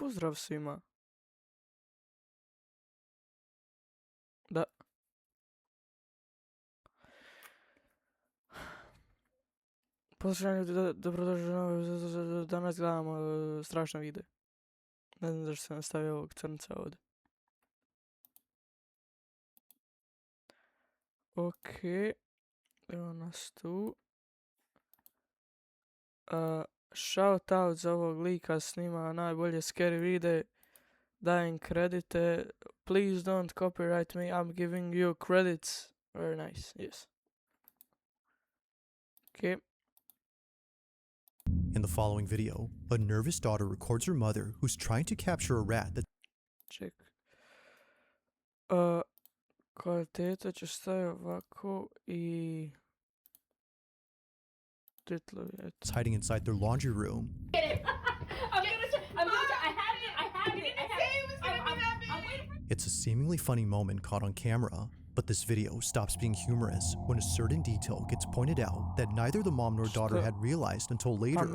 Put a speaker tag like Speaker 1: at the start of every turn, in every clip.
Speaker 1: pozdrav svima. Da. Pozdrav, dobrodošli, danas gledamo strašno video. Ne znam zašto sam stavio ovog crnca ovdje. Okej. Evo nas tu. Shout out za ovog lika, snima najbolje scary videe. Dajem kredite. Please don't copyright me, I'm giving you credits. Very nice, yes. Okay.
Speaker 2: In the following video, a nervous daughter records her mother who's trying to capture a rat that
Speaker 1: Ček. Kvaliteta će staviti ovako i... titlovi, eto.
Speaker 2: is hiding inside their laundry room. It's a seemingly funny moment caught on camera, but this video stops being humorous when a certain detail gets pointed out that neither the mom nor daughter had realized until later.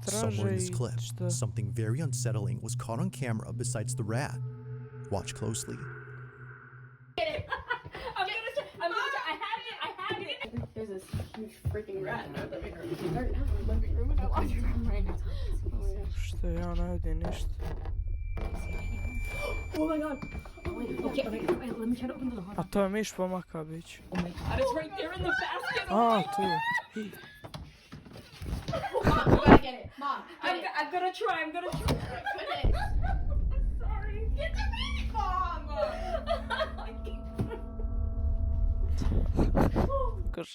Speaker 2: Somewhere in this clip, something very unsettling was caught on camera besides the rat. Watch closely.
Speaker 3: There's this huge freaking rat in our living room. Right now, our living room and our laundry room right now.
Speaker 1: Što ja ne vidim ništa.
Speaker 3: Oh my god! Okay, let me try to open the door.
Speaker 1: A to je miš pomaka, bić.
Speaker 3: Oh my god, it's right there in the basket!
Speaker 1: Tu.
Speaker 3: Mom, you gotta get it. Mom, I'm gonna try, I'm gonna try. I'm sorry. Get the baby, Mom!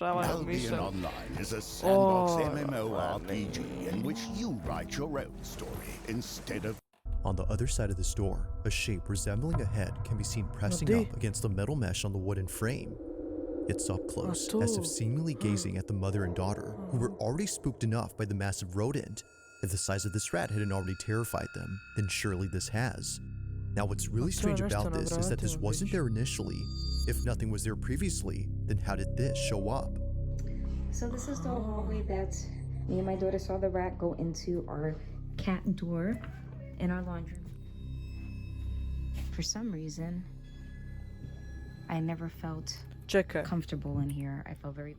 Speaker 4: Albion Online is a sandbox MMORPG in which you write your own story instead of...
Speaker 2: On the other side of this door, a shape resembling a head can be seen pressing up against the metal mesh on the wooden frame. It's up close, as if seemingly gazing at the mother and daughter, who were already spooked enough by the massive rodent. If the size of this rat hadn't already terrified them, then surely this has. Now what's really strange about this is that this wasn't there initially. If nothing was there previously, then how did this show up?
Speaker 5: So this is the hallway that me and my daughter saw the rat go into our cat door in our laundry room. For some reason, I never felt comfortable in here. I felt very...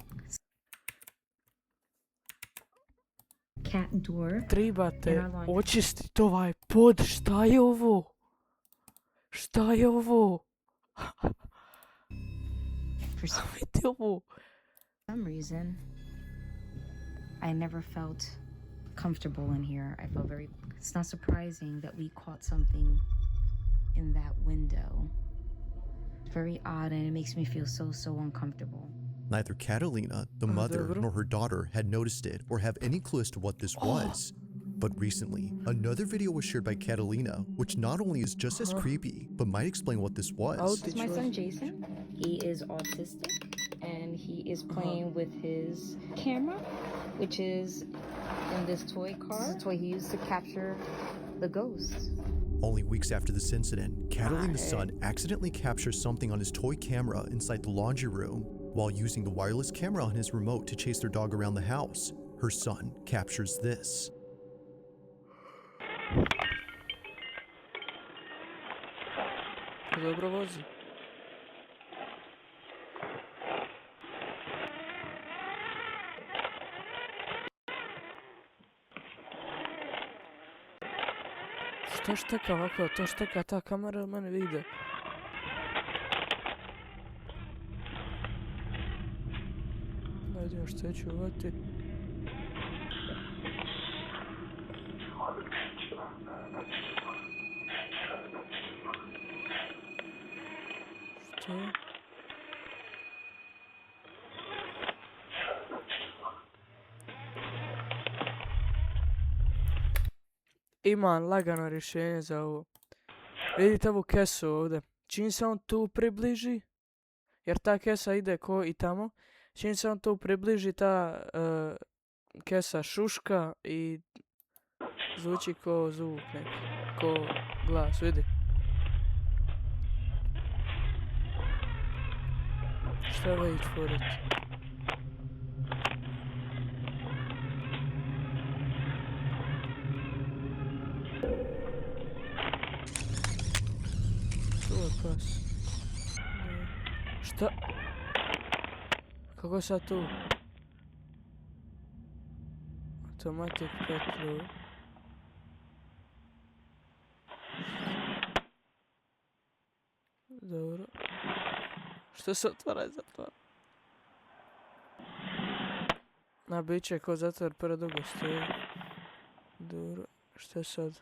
Speaker 5: Cat door.
Speaker 1: Trebate očistiti ovaj pod. Šta je ovo? Šta je ovo?
Speaker 5: For some reason, I never felt comfortable in here. I felt very... It's not surprising that we caught something in that window. It's very odd, and it makes me feel so uncomfortable.
Speaker 2: Neither Catalina, the mother, nor her daughter had noticed it or have any clue as to what this was. But recently, another video was shared by Catalina, which not only is just as creepy, but might explain what this was.
Speaker 5: This is my son Jason. He is autistic, and he is playing with his camera, which is in this toy car. This is a toy he used to capture the ghosts.
Speaker 2: Only weeks after this incident, Catalina's son accidentally captures something on his toy camera inside the laundry room. While using the wireless camera on his remote to chase their dog around the house, her son captures this.
Speaker 1: Dobro vozi. Što šteka ovako? To šteka ta kamera mene vide. Da vidimo što ću uvati. Što je? Imam lagano rješenje za ovo. Vidite ovu kesu ovdje. Čim se on tu približi, jer ta kesa ide ko i tamo, čim se on tu približi, ta kesa šuška i zvuči ko zvuk neki, ko glas, vidi. Šta wait for it? Šta? Kako sad tu? Automatic petrol. Dobro. Što se otvara i zatvara? Na bit će ko zatvor predugo stoji. Dobro. Šta sad?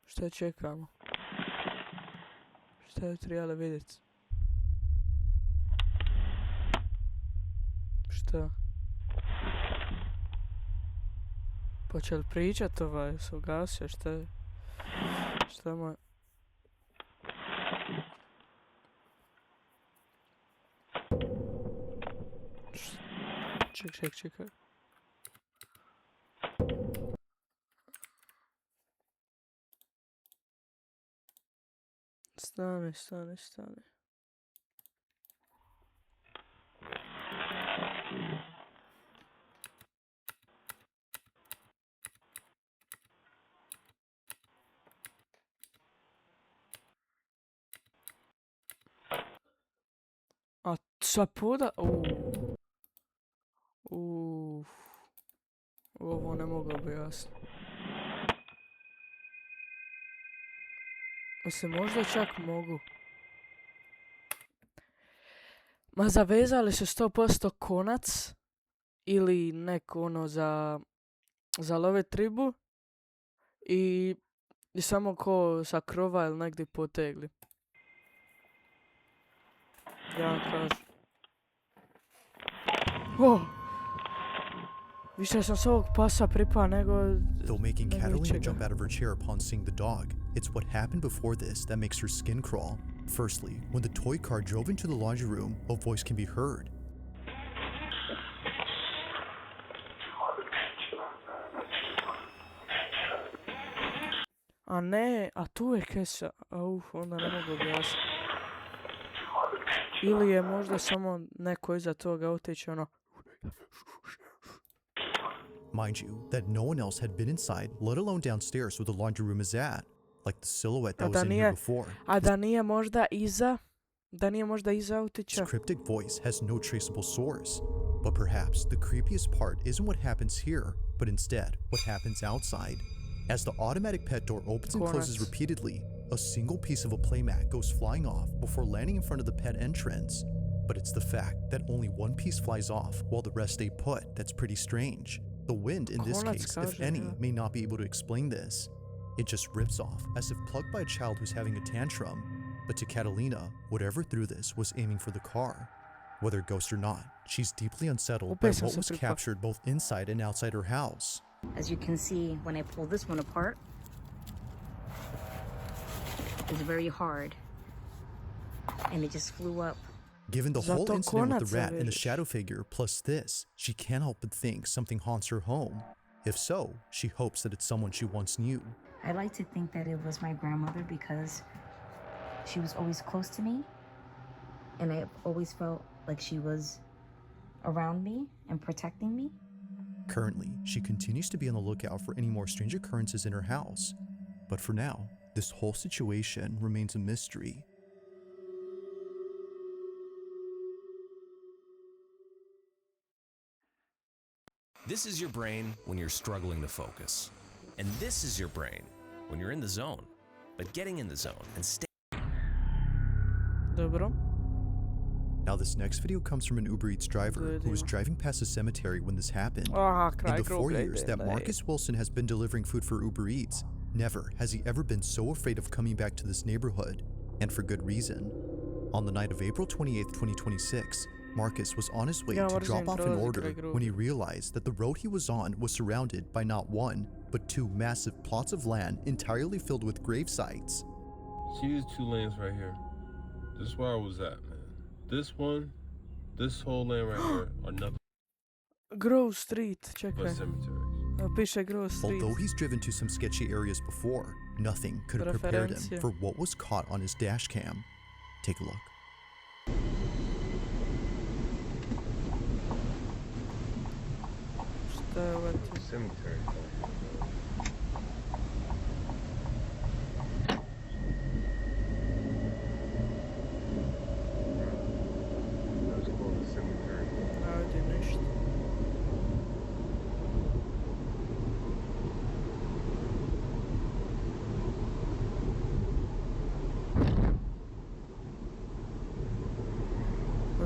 Speaker 1: Šta čekamo? Šta je trebalo vidjeti? Šta? Počeo li pričat ovaj? Se ugasio? Šta je? Šta moj? Čekaj. Stani. A sapoda? Ovo ne mogu objasniti. Mislim, možda čak mogu. Ma zavezali su 100% konac. Ili neko ono za lovit ribu. I samo ko sa krova ili negdje potegli. Ja vam kažem. Oh! Više sam s ovog pasa pripa nego...
Speaker 2: Though making Catalina jump out of her chair upon seeing the dog, it's what happened before this that makes her skin crawl. Firstly, when the toy car drove into the laundry room, a voice can be heard.
Speaker 1: A ne, a tu je kesa. Onda ne mogu objasniti. Ili je možda samo neko iza toga otići ono...
Speaker 2: Mind you, that no one else had been inside, let alone downstairs where the laundry room is at. Like the silhouette that was in here before.
Speaker 1: A da nije možda iza otića.
Speaker 2: This cryptic voice has no traceable source. But perhaps the creepiest part isn't what happens here, but instead what happens outside. As the automatic pet door opens and closes repeatedly, a single piece of a playmat goes flying off before landing in front of the pet entrance. But it's the fact that only one piece flies off while the rest stay put that's pretty strange. The wind in this case, if any, may not be able to explain this. It just rips off, as if plucked by a child who's having a tantrum. But to Catalina, whatever threw this was aiming for the car. Whether ghost or not, she's deeply unsettled by what was captured both inside and outside her house.
Speaker 5: As you can see, when I pull this one apart, it's very hard. And it just flew up.
Speaker 2: Given the whole incident with the rat and the shadow figure, plus this, she can't help but think something haunts her home. If so, she hopes that it's someone she once knew.
Speaker 5: I like to think that it was my grandmother because she was always close to me. And I always felt like she was around me and protecting me.
Speaker 2: Currently, she continues to be on the lookout for any more strange occurrences in her house. But for now, this whole situation remains a mystery.
Speaker 6: This is your brain when you're struggling to focus. And this is your brain when you're in the zone. But getting in the zone and
Speaker 1: Dobro.
Speaker 2: Now this next video comes from an Uber Eats driver who was driving past a cemetery when this happened. In the 4 years that Marcus Wilson has been delivering food for Uber Eats, never has he ever been so afraid of coming back to this neighborhood, and for good reason. On the night of April 28th, 2026, Marcus was on his way to drop off an order when he realized that the road he was on was surrounded by not one, but two massive plots of land entirely filled with grave sites.
Speaker 7: See these 2 lanes right here? This is where I was at, man. This one, this whole lane right here are nothing
Speaker 1: Grove Street,
Speaker 7: but
Speaker 1: čekaj.
Speaker 7: cemeteries.
Speaker 1: Piše Grove Street.
Speaker 2: Although he's driven to some sketchy areas before, nothing could have prepared him for what was caught on his dash cam. Take a look.
Speaker 1: Šta je ovo ti?
Speaker 7: Cemetery.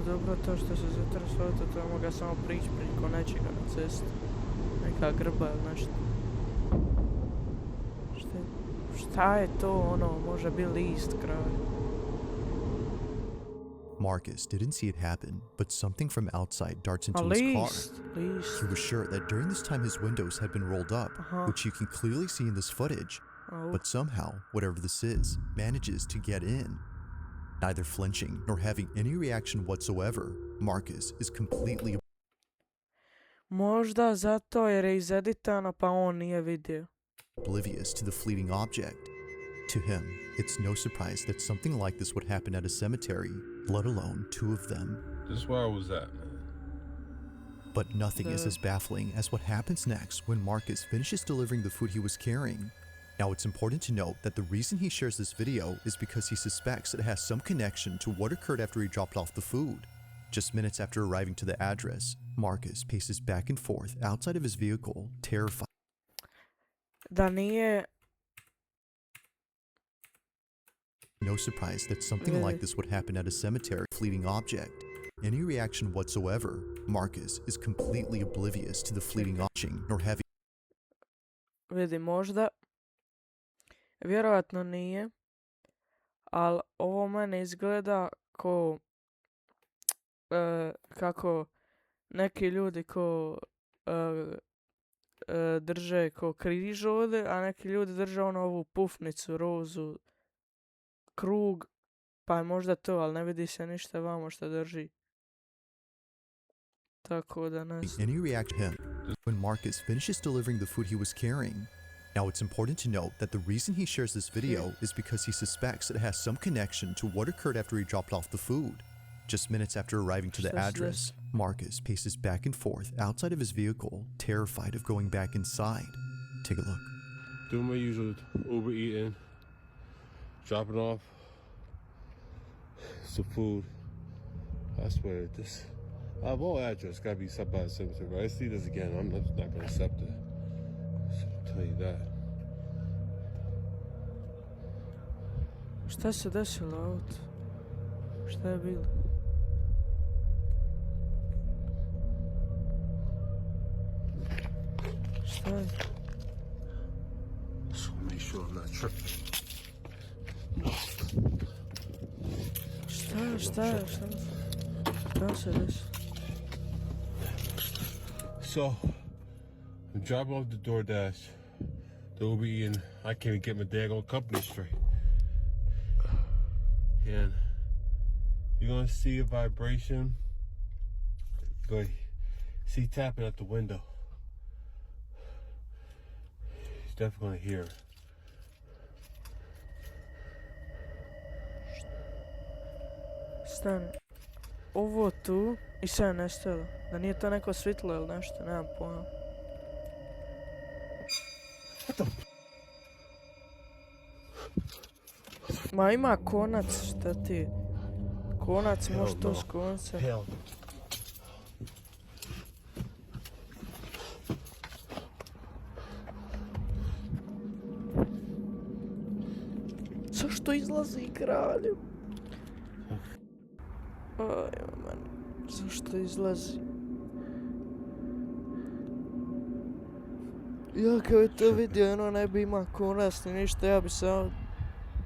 Speaker 1: dobro, to što se zatrasao, to moga samo prići preko nečega na cesti. Neka grba ili nešto. Šta je to ono, može biti list kraj.
Speaker 2: Marcus didn't see it happen, but something from outside darts into
Speaker 1: A
Speaker 2: his
Speaker 1: least.
Speaker 2: car. He was sure that during this time his windows had been rolled up, which you can clearly see in this footage. But somehow, whatever this is, manages to get in. Neither flinching nor having any reaction whatsoever, Marcus is completely
Speaker 1: Možda zato jer je izeditano pa on nije vidio.
Speaker 2: oblivious to the fleeting object. To him, it's no surprise that something like this would happen at a cemetery, let alone two of them.
Speaker 7: This is where I was at, man.
Speaker 2: But nothing is as baffling as what happens next when Marcus finishes delivering the food he was carrying. Now, it's important to note that the reason he shares this video is because he suspects it has some connection to what occurred after he dropped off the food. Just minutes after arriving to the address, Marcus paces back and forth outside of his vehicle, terrified.
Speaker 1: Da nije...
Speaker 2: No surprise that something like this would happen at a cemetery, fleeting object. Any reaction whatsoever, Marcus is completely oblivious to the fleeting object, nor having...
Speaker 1: Vidi, možda... Vjerojatno nije. Ali ovo mene izgleda ko... kako neki ljudi ko... drže ko križ ovdje, a neki ljudi drže ono ovu pufnicu, rozu, krug, pa je možda to, ali ne vidi se ništa vamo što drži. Tako da ne znam.
Speaker 2: Any react him when Marcus finishes delivering the food he was carrying. Now, it's important to note that the reason he shares this video is because he suspects it has some connection to what occurred after he dropped off the food. Just minutes after arriving to the address, Marcus paces back and forth outside of his vehicle, terrified of going back inside. Take a look.
Speaker 7: Doing my usual Uber eating, dropping off some food. I swear, this whole address gotta be set by a cemetery. Right? I see this again, I'm not gonna accept it. So I'll tell you that.
Speaker 1: Šta se desilo auto? Šta je bilo? Šta je?
Speaker 7: So make sure I'm not tripping.
Speaker 1: Šta se desilo?
Speaker 7: So, I'm dropping off the DoorDash, the Uber eating. I can't even get my daggone company straight. And you're gonna see a vibration, but see tapping at the window. He's definitely gonna hear it.
Speaker 1: Stani. Ovo tu i sve je nestalo. Da nije to neko svitlo ili nešto, nemam pojma. Ma ima konac, šta ti? Konac, može to s koncem. Zašto izlazi kralju? Aj, man, zašto izlazi? Ja kao je to vidio, ono ne bi ima konac ni ništa, ja bi samo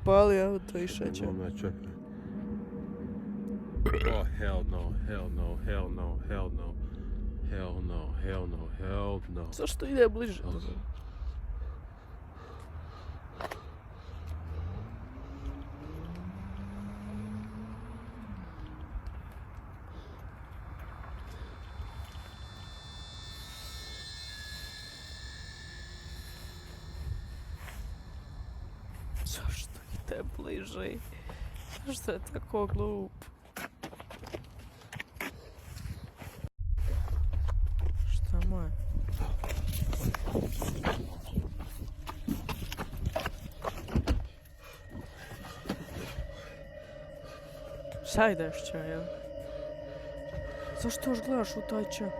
Speaker 1: palio auto i šećem.
Speaker 7: I'm not tripping. Oh, hell no, hell no, hell no, hell no. Hell no, hell no, hell no.
Speaker 1: Zašto ide bliže? Zašto ide bliže? Zašto je tako glup? Šta mu je? Šta ideš ća, jel? Zašto još gledaš u taj ća?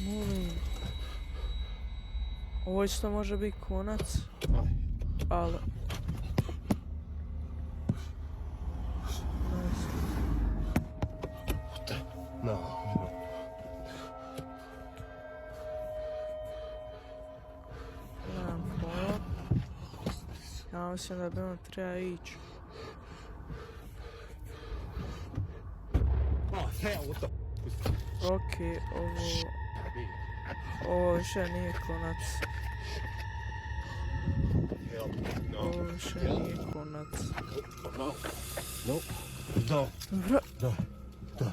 Speaker 1: Molim. Ovo isto može biti konac. Ali...
Speaker 7: No.
Speaker 1: Nemam pojma. Ja mislim da bi on treba ići.
Speaker 7: Oh, hell, what the
Speaker 1: Okej, ovo više nije konac.
Speaker 7: hell? No.
Speaker 1: Ovo više nije konac.
Speaker 7: No. Nope. No.
Speaker 1: Dobro.
Speaker 7: No. No.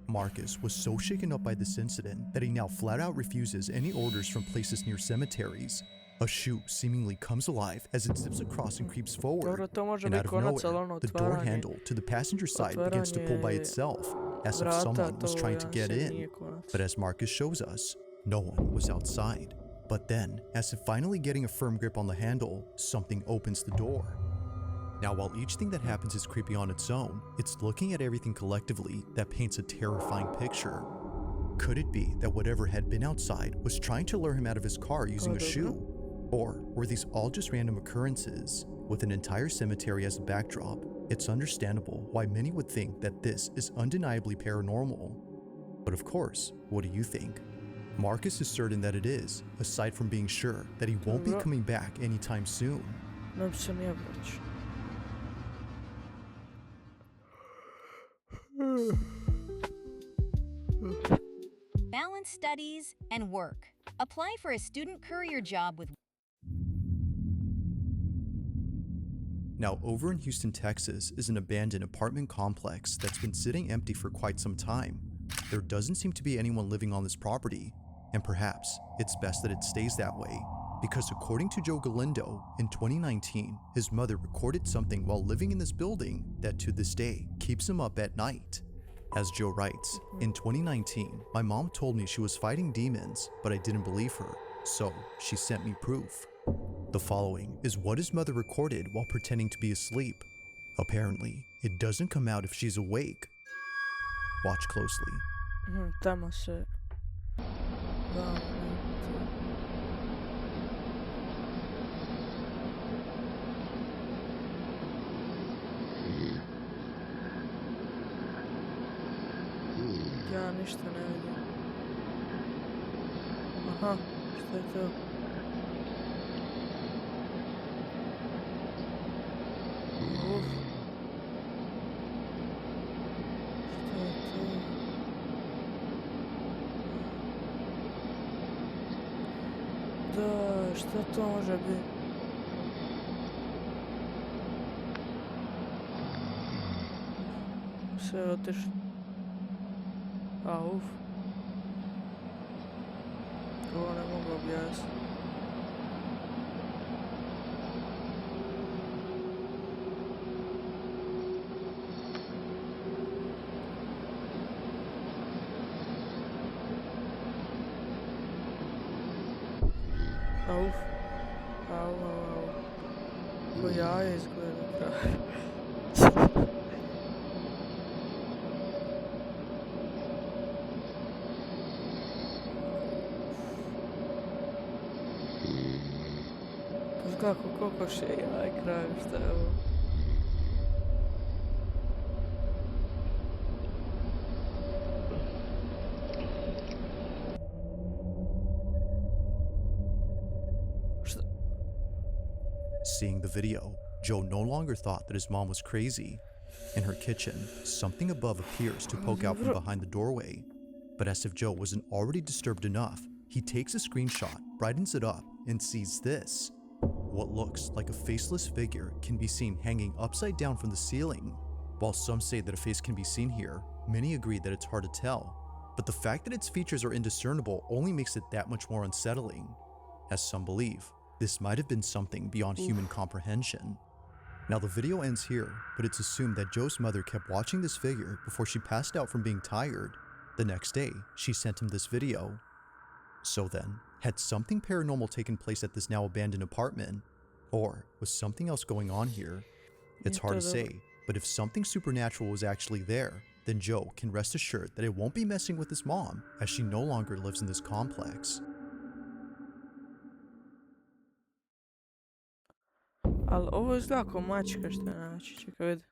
Speaker 2: Marcus was so shaken up by this incident that he now flat out refuses any orders from places near cemeteries. A shoe seemingly comes alive as it zips across and creeps forward,
Speaker 1: Dobro, to može
Speaker 2: and out
Speaker 1: biti
Speaker 2: of
Speaker 1: konac, ali
Speaker 2: nowhere,
Speaker 1: ono
Speaker 2: the door
Speaker 1: otvaranje.
Speaker 2: handle to the passenger side begins to pull by
Speaker 1: Otvaranje
Speaker 2: itself, as if
Speaker 1: vrata,
Speaker 2: someone was
Speaker 1: to
Speaker 2: trying to
Speaker 1: ja
Speaker 2: get
Speaker 1: mislim nije
Speaker 2: in.
Speaker 1: konac.
Speaker 2: But as Marcus shows us, no one was outside. But then, as if finally getting a firm grip on the handle, something opens the door. Now, while each thing that happens is creepy on its own, it's looking at everything collectively that paints a terrifying picture. Could it be that whatever had been outside was trying to lure him out of his car using a shoe? Or were these all just random occurrences? With an entire cemetery as a backdrop, it's understandable why many would think that this is undeniably paranormal. But of course, what do you think? Marcus is certain that it is, aside from being sure that he won't be coming back anytime soon.
Speaker 1: Ne bi se nije vraćao.
Speaker 8: Balance studies and work. Apply for a student courier job with
Speaker 2: Now, over in Houston, Texas, is an abandoned apartment complex that's been sitting empty for quite some time. There doesn't seem to be anyone living on this property, and perhaps it's best that it stays that way, because according to Joe Galindo, in 2019, his mother recorded something while living in this building that to this day keeps him up at night. As Joe writes, in 2019, my mom told me she was fighting demons, but I didn't believe her, so she sent me proof. The following is what his mother recorded while pretending to be asleep. Apparently, it doesn't come out if she's awake. Watch closely.
Speaker 1: Tamo se... Da, ja ništa ne vidim. Aha, šta je to? Uf. Šta je to? Da, šta to može biti? Sve je otišlo. A, uf. Ovo ne mogu objasniti. A, uf. Au. Ko jaje izgleda pravi. Kako kokoši jaj kraju, šta je ovo? Šta?
Speaker 2: Seeing the video, Joe no longer thought that his mom was crazy. In her kitchen, something above appears to poke out from behind the doorway. But as if Joe wasn't already disturbed enough, he takes a screenshot, brightens it up, and sees this. What looks like a faceless figure can be seen hanging upside down from the ceiling. While some say that a face can be seen here, many agree that it's hard to tell. But the fact that its features are indiscernible only makes it that much more unsettling. As some believe, this might have been something beyond human comprehension. Now the video ends here, but it's assumed that Joe's mother kept watching this figure before she passed out from being tired. The next day, she sent him this video. So then, had something paranormal taken place at this now abandoned apartment? Or was something else going on here? It's hard to say, but if something supernatural was actually there, then Joe can rest assured that it won't be messing with his mom, as she no longer lives in this complex.
Speaker 1: Ali ovo izgleda kao mačka što je naći, čekaj vidi.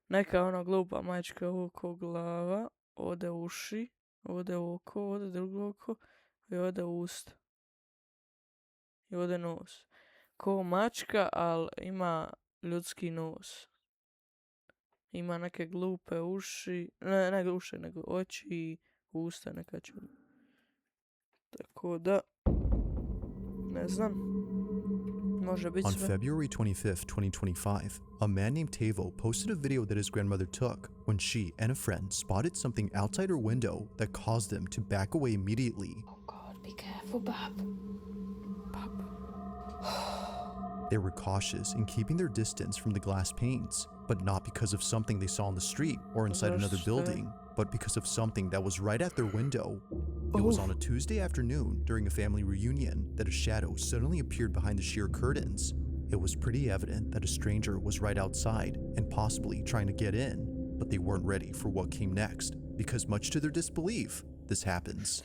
Speaker 1: Neka ona glupa mačka, ovo ko glava, ovdje uši, ovdje oko, ovdje drugo oko i ovdje usta. I ovdje nos. Ko mačka, ali ima ljudski nos. Ima neke glupe uši, ne uši, nego oči i usta neka čudna. Tako da, ne znam, može biti
Speaker 2: On
Speaker 1: sve.
Speaker 2: February 25th, 2025, a man named Tavo posted a video that his grandmother took when she and a friend spotted something outside her window that caused them to back away immediately.
Speaker 3: Oh God, be careful, Bab.
Speaker 2: They were cautious in keeping their distance from the glass panes, but not because of something they saw on the street or inside another building, but because of something that was right at their window. It was on a Tuesday afternoon during a family reunion that a shadow suddenly appeared behind the sheer curtains. It was pretty evident that a stranger was right outside and possibly trying to get in, but they weren't ready for what came next, because much to their disbelief, this happens.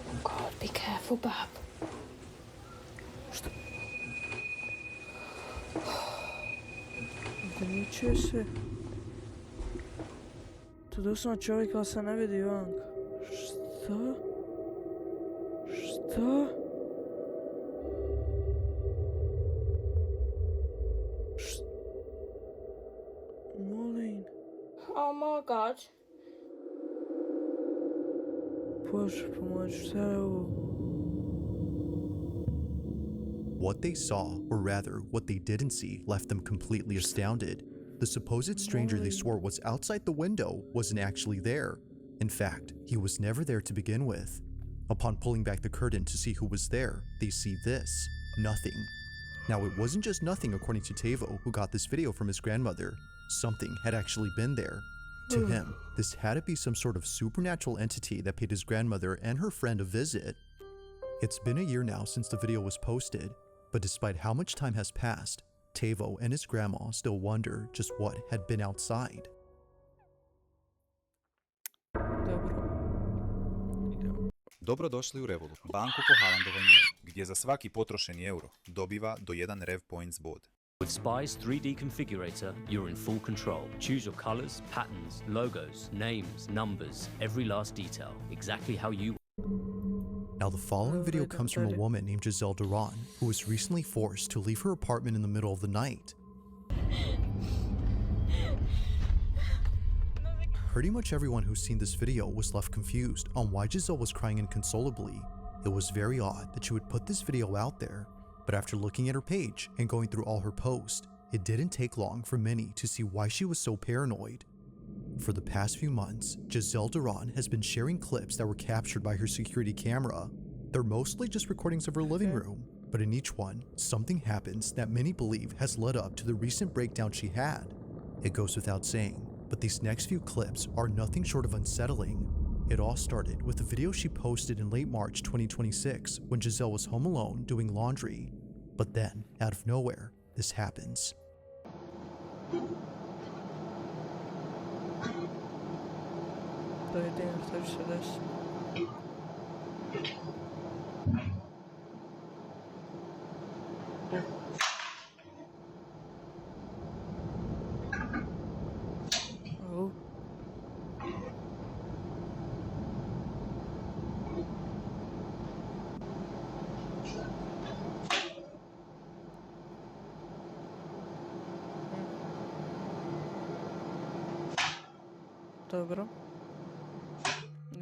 Speaker 3: Oh God, be careful, Bab.
Speaker 1: Odmičuje se. To doslovno čovjek, ali se ne vidi vanka. Šta? Šta? Molim.
Speaker 3: Oh my God.
Speaker 1: Bože pomoći, šta je ovo?
Speaker 2: What they saw, or rather, what they didn't see, left them completely astounded. The supposed stranger they swore was outside the window wasn't actually there. In fact, he was never there to begin with. Upon pulling back the curtain to see who was there, they see this. Nothing. Now, it wasn't just nothing according to Tavo, who got this video from his grandmother. Something had actually been there. To him, this had to be some sort of supernatural entity that paid his grandmother and her friend a visit. It's been a year now since the video was posted, but despite how much time has passed, Tavo and his grandma still wonder just what had been outside.
Speaker 1: Dobro. Idemo.
Speaker 9: Dobrodošli u Revolut, banku po Haalandovoj mjeri, gdje za svaki potrošeni euro dobiva do 1 Rev Points bod.
Speaker 10: With Spy's 3D configurator, you're in full control. Choose your colors, patterns, logos, names, numbers, every last detail, exactly how you.
Speaker 2: Now, the following video comes from a woman named Giselle Duran, who was recently forced to leave her apartment in the middle of the night. Pretty much everyone who's seen this video was left confused on why Giselle was crying inconsolably. It was very odd that she would put this video out there, but after looking at her page and going through all her posts, it didn't take long for many to see why she was so paranoid. For the past few months, Giselle Duran has been sharing clips that were captured by her security camera. They're mostly just recordings of her living room, but in each one, something happens that many believe has led up to the recent breakdown she had. It goes without saying, but these next few clips are nothing short of unsettling. It all started with a video she posted in late March 2026 when Giselle was home alone doing laundry. But then, out of nowhere, this happens.
Speaker 1: To je jedino što će se desiti. Au. Dobro.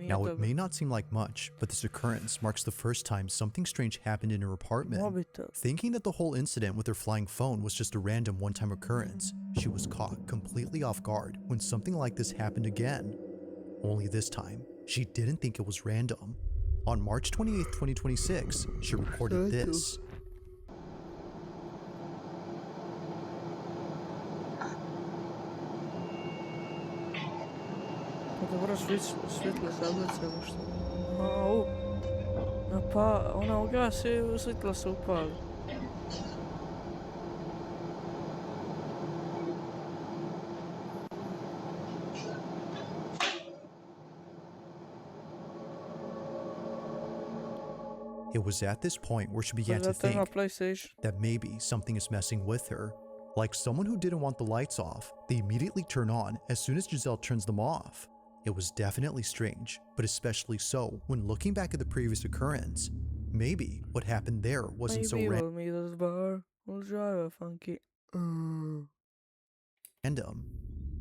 Speaker 2: Now, it may not seem like much, but this occurrence marks the first time something strange happened in her apartment.
Speaker 1: Mobitel.
Speaker 2: Thinking that the whole incident with her flying phone was just a random one-time occurrence, she was caught completely off guard when something like this happened again. Only this time, she didn't think it was random. On March 28, 2026, she recorded this.
Speaker 1: Dobro, svjetlo zablicamo što. Au. Pa, ona ugasi, svjetlo se upali.
Speaker 2: It was at this point where she began to
Speaker 1: Zato ima
Speaker 2: think
Speaker 1: PlayStation.
Speaker 2: that maybe something is messing with her. Like someone who didn't want the lights off, they immediately turn on as soon as Giselle turns them off. It was definitely strange, but especially so when looking back at the previous occurrence. Maybe what happened there wasn't so
Speaker 1: Maybe we'll meet at the bar. We'll drive a funky.
Speaker 2: random.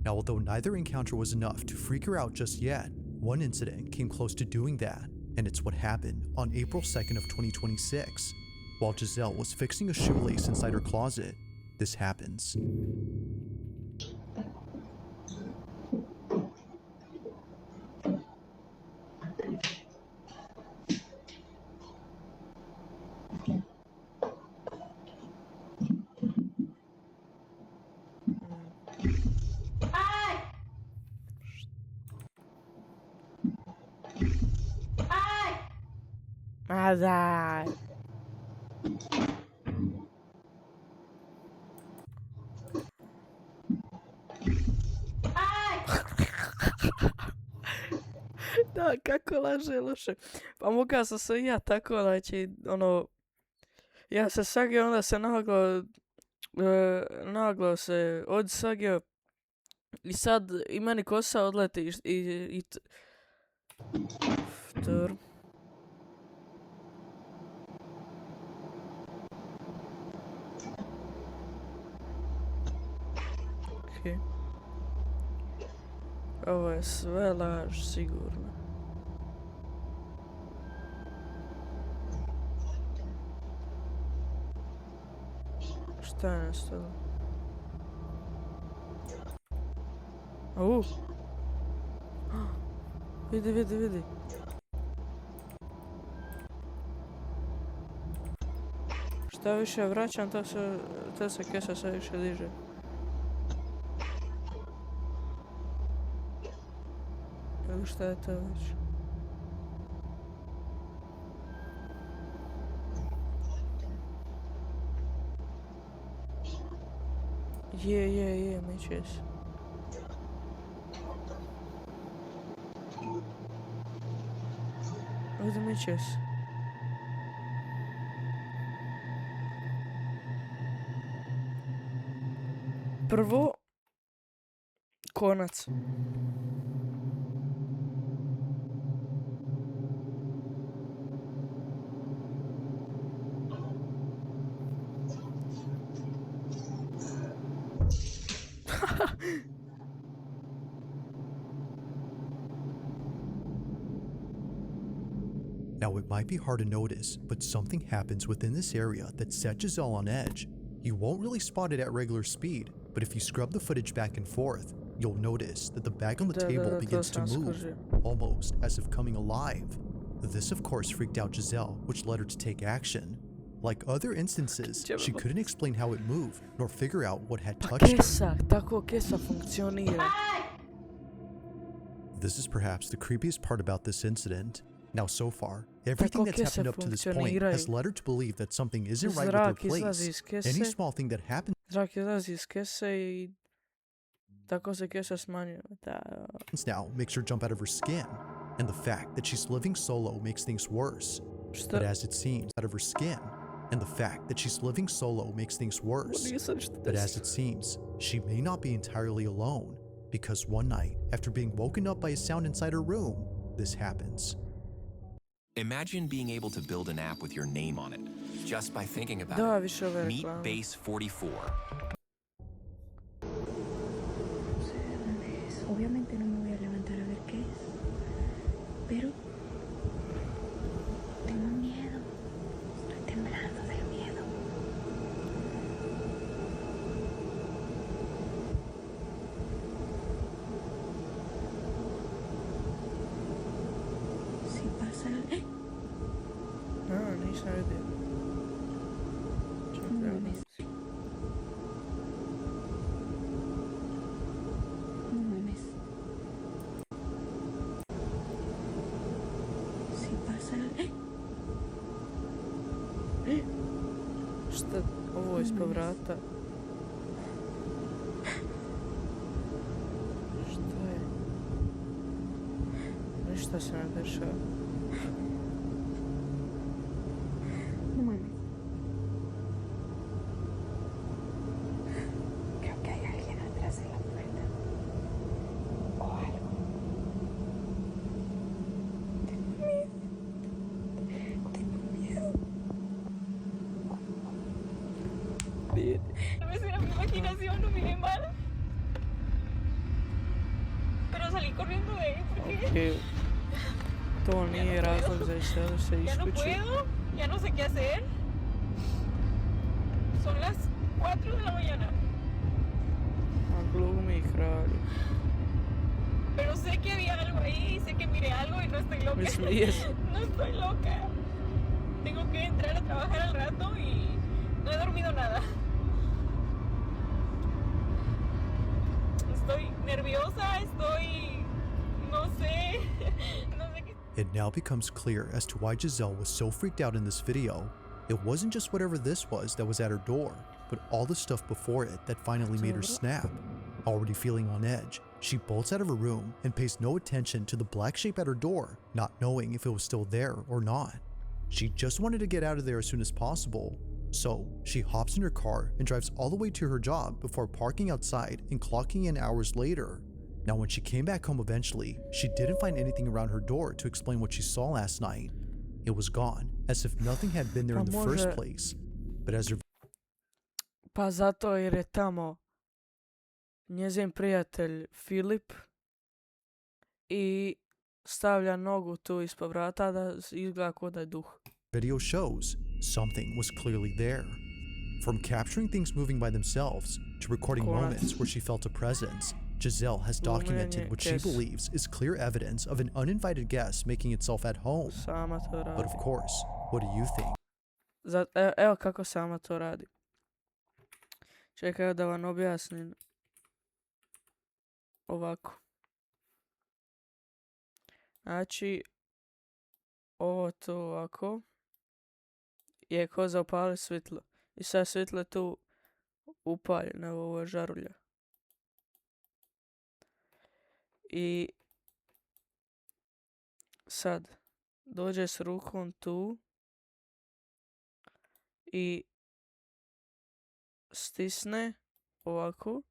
Speaker 2: Now, although neither encounter was enough to freak her out just yet, one incident came close to doing that, and it's what happened on April 2nd of 2026. While Giselle was fixing a shoelace inside her closet, this happens.
Speaker 1: Azar. Da, kako laže loše. Pa mogao sam se i ja tako, znači, ono, ja se sagio, onda se naglo se odsagio i sad i meni kosa odleti i Tur. Okej. Ovo je sve laž, sigurno. Šta je nastalo? Vidi, vidi, vidi. Šta više vraćam, to se kesa sve više diže. Ili šta je to već? Je, meće se. Ovdje meće se. Prvo, konac.
Speaker 2: Now, it might be hard to notice, but something happens within this area that set Giselle on edge. You won't really spot it at regular speed, but if you scrub the footage back and forth, you'll notice that the bag on the table begins to move, almost as if coming alive. This, of course, freaked out Giselle, which led her to take action. Like other instances, she couldn't explain how it moved, nor figure out what had touched her.
Speaker 1: Tako kesa funkcionira.
Speaker 2: This is perhaps the creepiest part about this incident. Now, so far, everything that's happened up to this point has led her to believe that something isn't right with her place. Any small thing that happens
Speaker 1: Zrak izlazi iz kese I tako se kesa smanjuje.
Speaker 2: now makes her jump out of her skin. And the fact that she's living solo makes things worse. But as it seems, out of her skin. And the fact that she's living solo makes things worse. But as it seems, she may not be entirely alone. Because one night, after being woken up by a sound inside her room, this happens.
Speaker 11: Imagine being able to build an app with your name on it, just by thinking about it. Meet Base 44.
Speaker 5: Obviamente no me voy a levantar a ver qué es, pero tengo miedo, estoy temblando del miedo. Si pasa...
Speaker 1: No, nisam vidio.
Speaker 5: No mames. No mames. Si pasa...
Speaker 1: Šta? Ovo je ispod vrata. Šta je? Ništa se ne dešava.
Speaker 3: habitación, lo miré mal. Pero salí corriendo de ahí porque...
Speaker 1: To nije razlog za da se
Speaker 3: Ya no
Speaker 1: isključi.
Speaker 3: puedo, ya no sé qué hacer. Son las 4 de la mañana.
Speaker 1: A glumi kralju.
Speaker 3: Pero sé que había algo ahí, sé que miré algo y no estoy loca.
Speaker 1: Me smiješ.
Speaker 3: No estoy loca. Tengo que entrar a trabajar al rato y no he dormido nada. Estoy nerviosa, no sé qué.
Speaker 2: It now becomes clear as to why Giselle was so freaked out in this video. It wasn't just whatever this was that was at her door, but all the stuff before it that finally made her snap. Already feeling on edge, she bolts out of her room and pays no attention to the black shape at her door, not knowing if it was still there or not. She just wanted to get out of there as soon as possible, so she hops in her car and drives all the way to her job before parking outside and clocking in hours later. Now when she came back home eventually, she didn't find anything around her door to explain what she saw last night. It was gone, as if nothing had been there in the first place. But as her...
Speaker 1: Pa zato jer je tamo njezin prijatelj Filip i stavlja nogu tu ispod vrata da izgleda kao da je duh.
Speaker 2: video shows, something was clearly there. From capturing things moving by themselves to recording moments where she felt a presence, Giselle has documented what she believes is clear evidence of an uninvited guest making itself at home. But of course, what do you think?
Speaker 1: Evo kako sama to radi. Čekaj da vam objasnim. Ovako. Znači, ovo to ovako je ko zapali svjetlo. I sad svjetlo je tu upaljeno, ovo je žarulja. I sad dođe s rukom tu i stisne ovako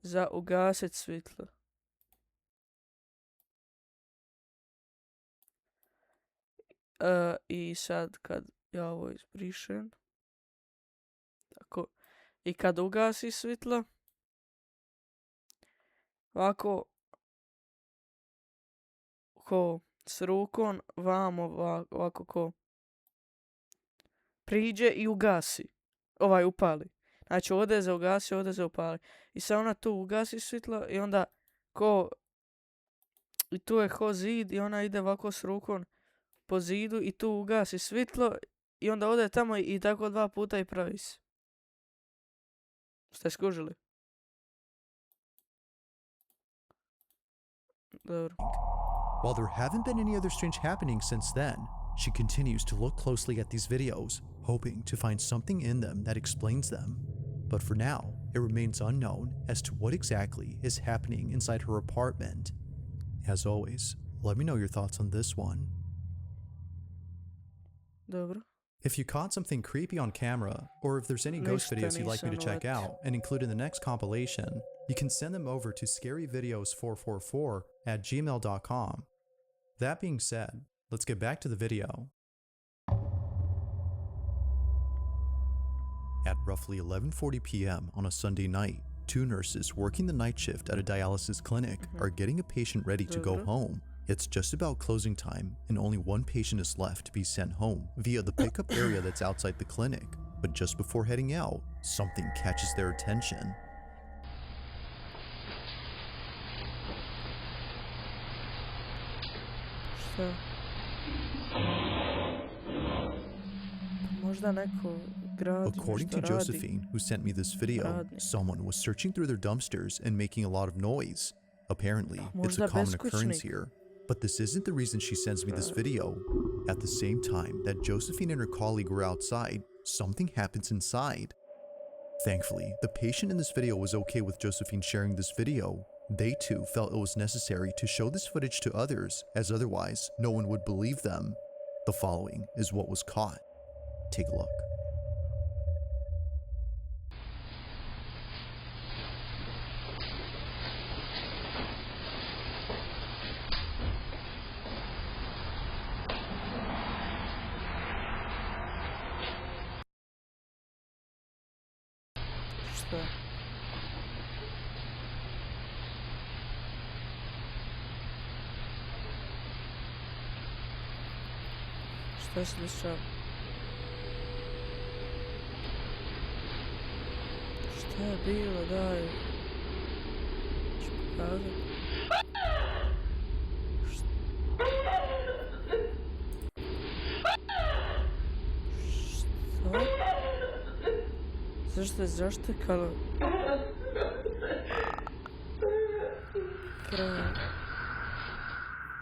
Speaker 1: za ugasit svjetlo. I sad kad ja ovo izbrišem, tako, i kad ugasi svjetlo, ovako, ko s rukom vamo ovako ko priđe i ugasi, upali. Znači ovdje za ugasi, ovdje za upali. I sad ona tu ugasi svjetlo i onda ko, i tu je ko zid i ona ide ovako s rukom po zidu i tu ugasi svjetlo i onda ode tamo i tako 2 puta i pravi se. Ste skužili? Dobro.
Speaker 2: While there haven't been any other strange happenings since then, she continues to look closely at these videos, hoping to find something in them that explains them. But for now, it remains unknown as to what exactly is happening inside her apartment. As always, let me know your thoughts on this one.
Speaker 1: Dobro.
Speaker 2: If you caught something creepy on camera, or if there's any ghost videos you'd like me to check out and include in the next compilation, you can send them over to scaryvideos444@gmail.com. That being said, let's get back to the video. At roughly 11:40 p.m. on a Sunday night, 2 nurses working the night shift at a dialysis clinic are getting a patient ready to go home. It's just about closing time, and only 1 patient is left to be sent home via the pickup area that's outside the clinic. But just before heading out, something catches their attention.
Speaker 1: Šta? Možda neko gradi,
Speaker 2: According to Josephine, who sent me this video, someone was searching through their dumpsters and making a lot of noise. Apparently, it's a common occurrence here. But this isn't the reason she sends me this video. At the same time that Josephine and her colleague were outside, something happens inside. Thankfully, the patient in this video was okay with Josephine sharing this video. They too felt it was necessary to show this footage to others, as otherwise no one would believe them. The following is what was caught. Take a look.
Speaker 1: Šta? Šta se dešava? Šta je bilo, daj? Ću pokazat. Šta? Zašto je kalo?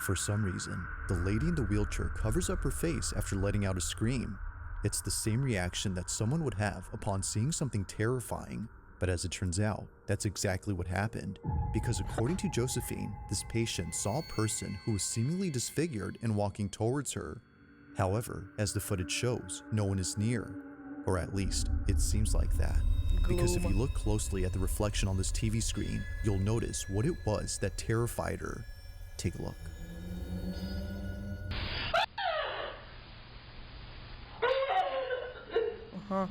Speaker 2: For some reason, the lady in the wheelchair covers up her face after letting out a scream. It's the same reaction that someone would have upon seeing something terrifying. But as it turns out, that's exactly what happened. Because according to Josephine, this patient saw a person who was seemingly disfigured and walking towards her. However, as the footage shows, no one is near. Or at least, it seems like that. Because if you look closely at the reflection on this TV screen, you'll notice what it was that terrified her. Take a look.
Speaker 1: Aha.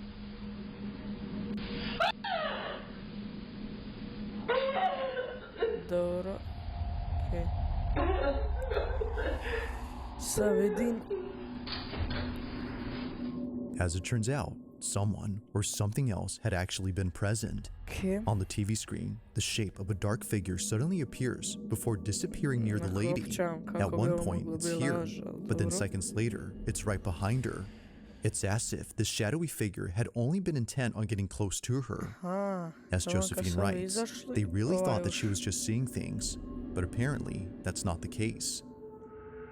Speaker 1: Dobro. Okej. Sad vidim.
Speaker 2: As it turns out, someone or something else had actually been present. On the TV screen, the shape of a dark figure suddenly appears before disappearing near the lady. At one point, it's here, but then seconds later, it's right behind her. It's as if the shadowy figure had only been intent on getting close to her. As Josephine writes, they really thought that she was just seeing things, but apparently that's not the case.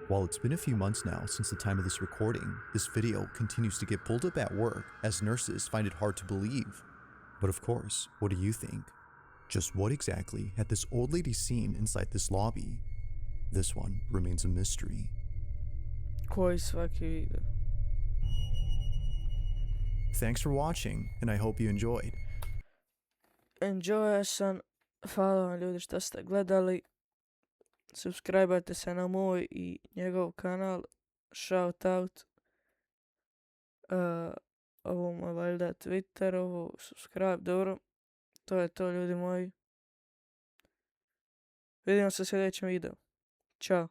Speaker 2: While it's been a few months now since the time of this recording, this video continues to get pulled up at work as nurses find it hard to believe. But of course, what do you think? Just what exactly had this old lady seen inside this lobby? This one remains a mystery.
Speaker 1: Koji svaki video.
Speaker 2: Thanks for watching, and I hope you enjoyed.
Speaker 1: Enjoy sam. Hvala vam ljudi što ste gledali. Subscribe-ajte se na moj i njegov kanal. Shout out. Ovo mu je valjda Twitter, ovo subscribe, dobro. To je to ljudi moji. Vidimo se u sljedećem videu. Ćao.